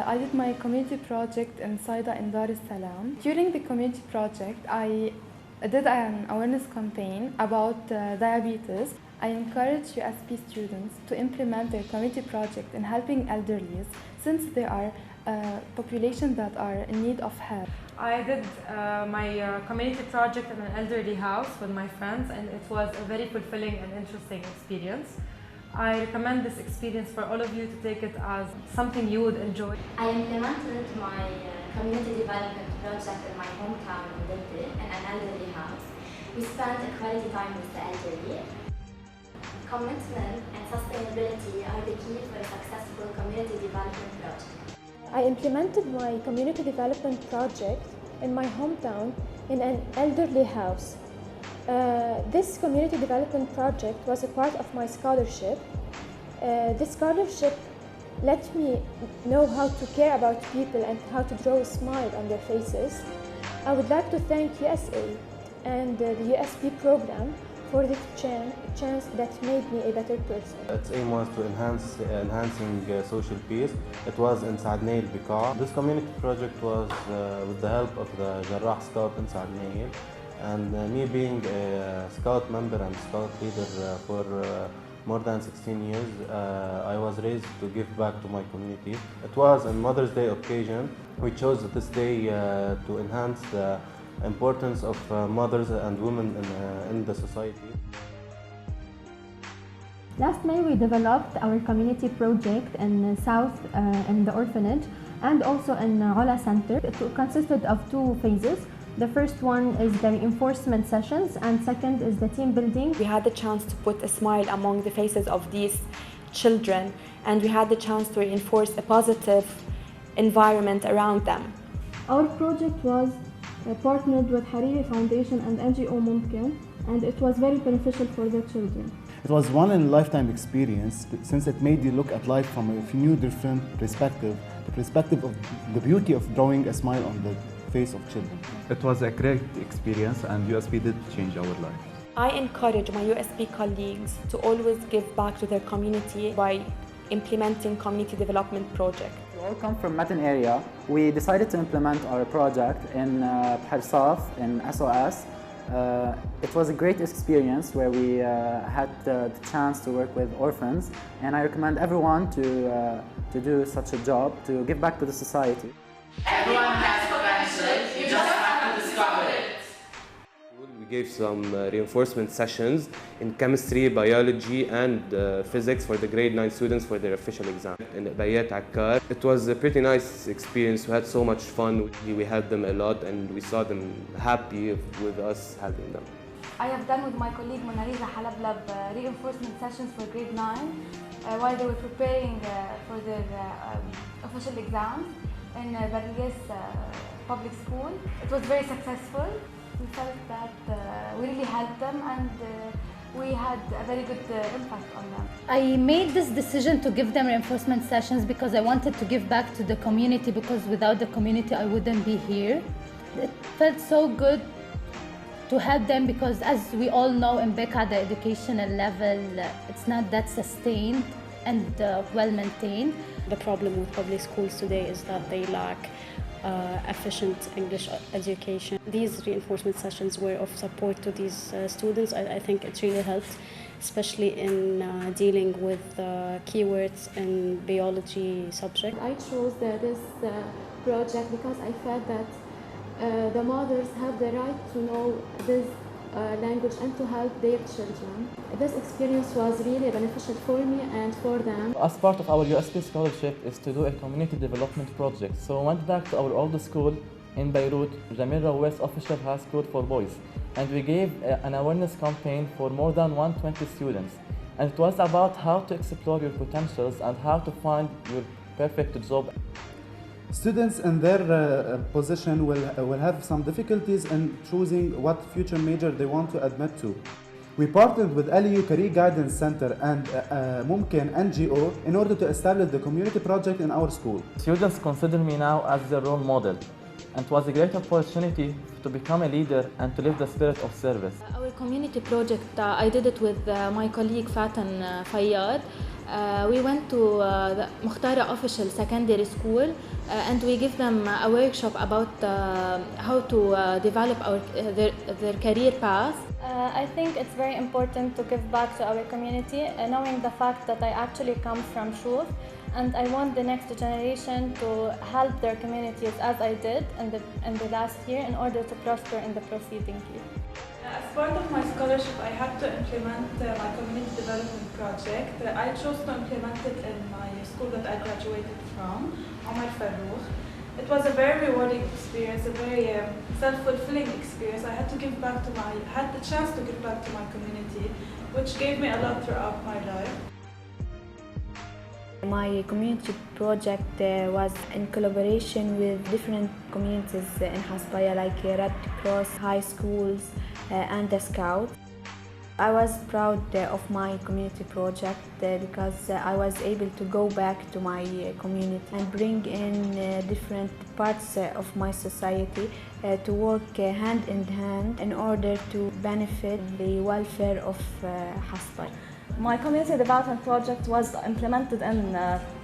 I did my community project in Saida in Dar es Salaam. During the community project, I did an awareness campaign about diabetes. I encourage USP students to implement their community project in helping elderly since they are a population that are in need of help. I did my community project in an elderly house with my friends, and it was a very fulfilling and interesting experience. I recommend this experience for all of you to take it as something you would enjoy. I implemented my community development project in my hometown in Delhi in an elderly house. We spent a quality time with the elderly. Commitment and sustainability are the key for a successful community development project. I implemented my community development project in my hometown in an elderly house. This community development project was a part of my scholarship. This scholarship let me know how to care about people and how to draw a smile on their faces. I would like to thank USA and the USP program for this chance that made me a better person. Its aim was to enhancing social peace. It was in Saad Nail Bika. This community project was with the help of the Jarrah Scout in Saad Nail, and me being a Scout member and Scout leader for more than 16 years, I was raised to give back to my community. It was on Mother's Day occasion. We chose this day to enhance the importance of mothers and women in the society. Last May we developed our community project in South in the orphanage and also in Ola Center. It consisted of two phases. The first one is the reinforcement sessions and second is the team building. We had the chance to put a smile among the faces of these children, and we had the chance to reinforce a positive environment around them. Our project was partnered with Hariri Foundation and NGO Mumkin, and it was very beneficial for the children. It was one-in-a-lifetime experience since it made you look at life from a new different perspective, the perspective of the beauty of drawing a smile on the face of children. It was a great experience and USP did change our life. I encourage my USP colleagues to always give back to their community by implementing community development projects. We all come from Matan area. We decided to implement our project in Bharsaf in SOS. It was a great experience where we had the chance to work with orphans, and I recommend everyone to do such a job, to give back to the society. Everyone has potential, you just have to discover it. We gave some reinforcement sessions in chemistry, biology and physics for the grade 9 students for their official exam in Bayat Akkar. It was a pretty nice experience. We had so much fun. We helped them a lot and we saw them happy with us helping them. I have done with my colleague Monariza Halablab reinforcement sessions for grade 9 while they were preparing for their official exams in Barriers public school. It was very successful. We felt that we really helped them and we had a very good impact on them. I made this decision to give them reinforcement sessions because I wanted to give back to the community, because without the community I wouldn't be here. It felt so good to help them because, as we all know, in Becca the educational level it's not that sustained and well maintained. The problem with public schools today is that they lack efficient English education. These reinforcement sessions were of support to these students. I think it really helped, especially in dealing with keywords in biology subject. I chose this project because I felt that the mothers have the right to know this language and to help their children. This experience was really beneficial for me and for them. As part of our USP scholarship is to do a community development project. So I went back to our old school in Beirut, Jamil West Official High School for Boys, and we gave an awareness campaign for more than 120 students. And it was about how to explore your potentials and how to find your perfect job. Students in their position will have some difficulties in choosing what future major they want to admit to. We partnered with LEU Career Guidance Center and Mumkin NGO in order to establish the community project in our school. Students consider me now as their role model, and it was a great opportunity to become a leader and to live the spirit of service. Our community project, I did it with my colleague Fatan Fayyad. We went to the Mukhtara Official Secondary School and we give them a workshop about how to develop their career path. I think it's very important to give back to our community, knowing the fact that I actually come from Shuf, and I want the next generation to help their communities as I did in the last year in order to prosper in the preceding year. As part of my scholarship, I had to implement my community development project. I chose to implement it in my school that I graduated from, Omar Farouk. It was a very rewarding experience, a very self-fulfilling experience. I had the chance to give back to my community, which gave me a lot throughout my life. My community project was in collaboration with different communities in Hasbaya, like Red Cross, high schools, and the Scouts. I was proud of my community project because I was able to go back to my community and bring in different parts of my society to work hand in hand in order to benefit the welfare of Hasbaya. My community development project was implemented in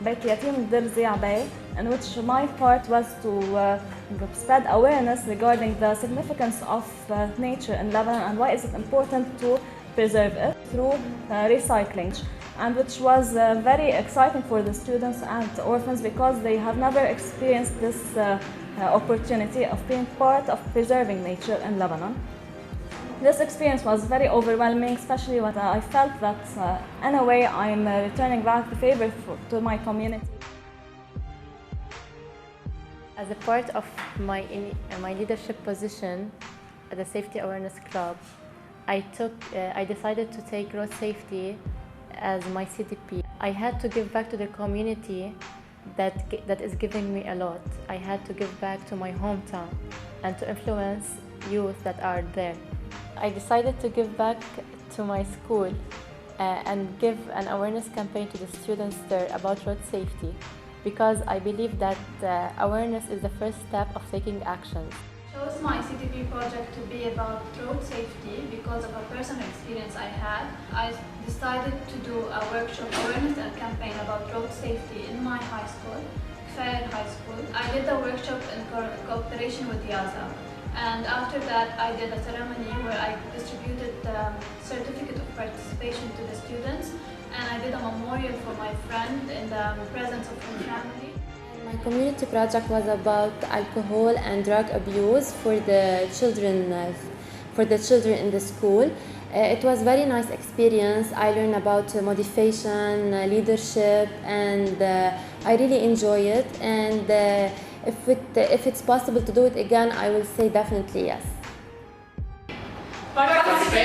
Beit Yatim Dir Zia Bay, in which my part was to spread awareness regarding the significance of nature in Lebanon and why is it important to preserve it through recycling, and which was very exciting for the students and orphans because they have never experienced this opportunity of being part of preserving nature in Lebanon. This experience was very overwhelming, especially when I felt that in a way I'm returning back the favor to my community. As a part of my leadership position at the Safety Awareness Club, I decided to take road safety as my CDP. I had to give back to the community that is giving me a lot. I had to give back to my hometown and to influence youth that are there. I decided to give back to my school and give an awareness campaign to the students there about road safety because I believe that awareness is the first step of taking actions. I chose my CDP project to be about road safety because of a personal experience I had. I decided to do a workshop awareness and campaign about road safety in my high school, Kfair High School. I did the workshop in cooperation with YASA. And after that, I did a ceremony where I distributed the certificate of participation to the students, and I did a memorial for my friend in the presence of her family. My community project was about alcohol and drug abuse for the children in the school. It was a very nice experience. I learned about motivation, leadership, and I really enjoy it. And if it's possible to do it again, I will say definitely yes. Participate.